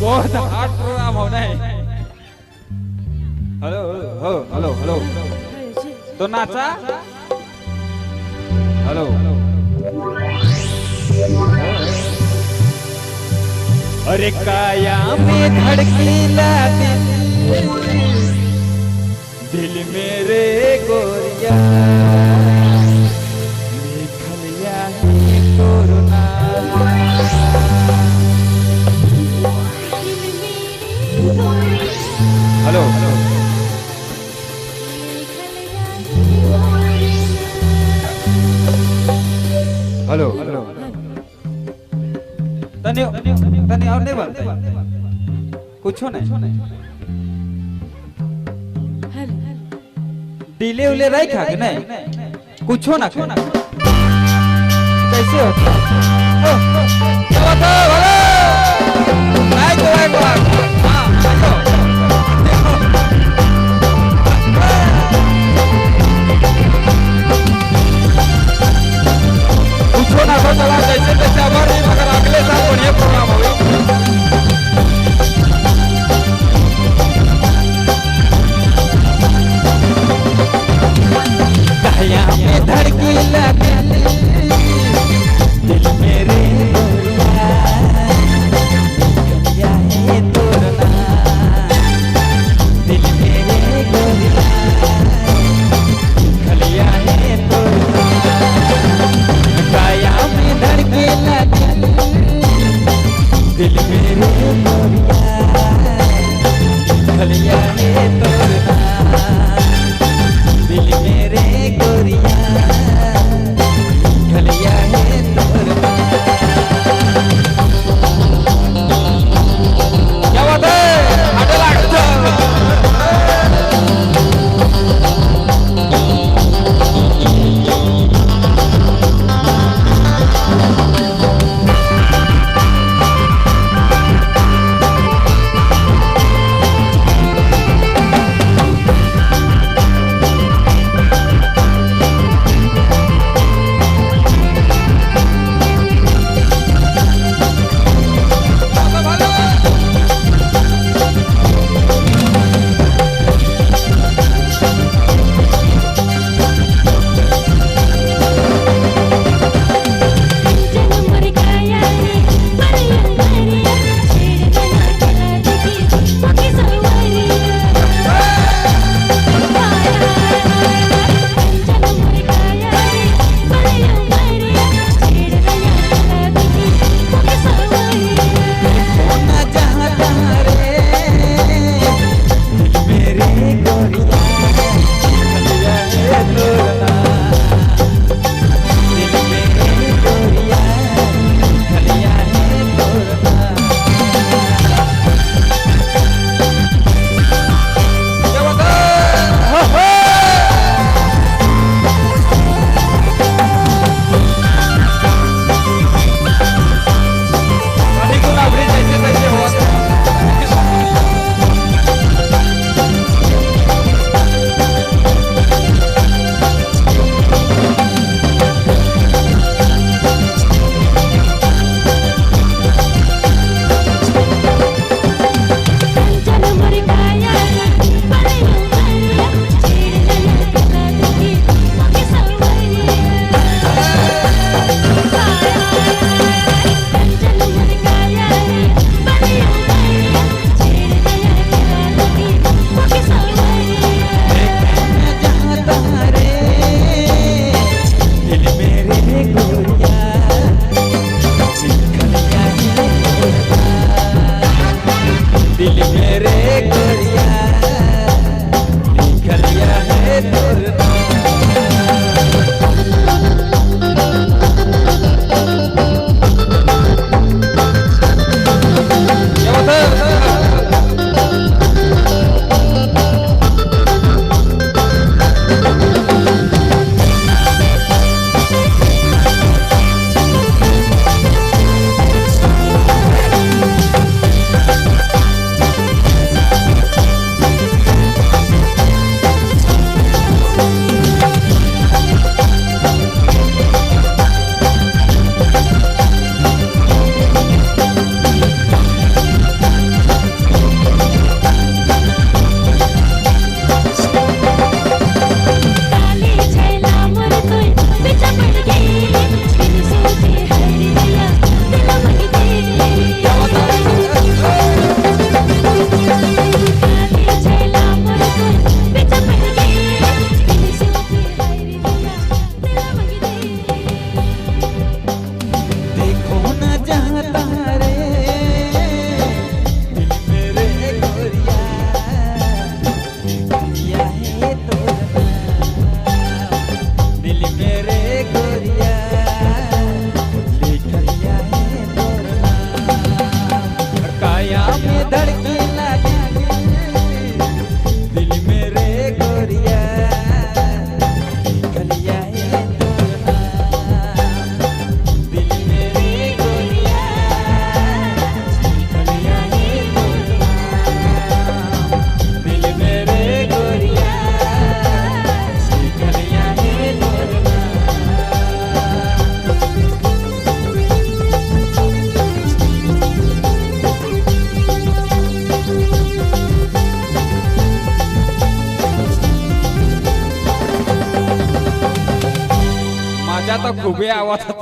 बहुत hard programme होना है। हेलो हेलो हेलो हेलो तो नाचा। हेलो अरे काया में धड़कीला दिल मेरे गोरिया लिखलिया है कोरोना। हेलो हेलो हेलो तने तने और नहीं बोलते कुछ नहीं डिले उले रही खा के नहीं कुछ ना कैसे होता क्या होता भाई तो एक बार कुछ ना तो चला जैसे तैसे हमारे मगर अगले साल बढ़िया प्रोग्राम होगा। धड़कीला दिल मेरे गोरिया है तोरना दिल मेरे गोरिया खलिया है तोरना काया में धड़कीला दिल मेरे गोरिया खलिया है तोरना दिल मेरे गोरिया खलिया है तोरना। क्या बात है अटला मजा तो खूबे आवत तो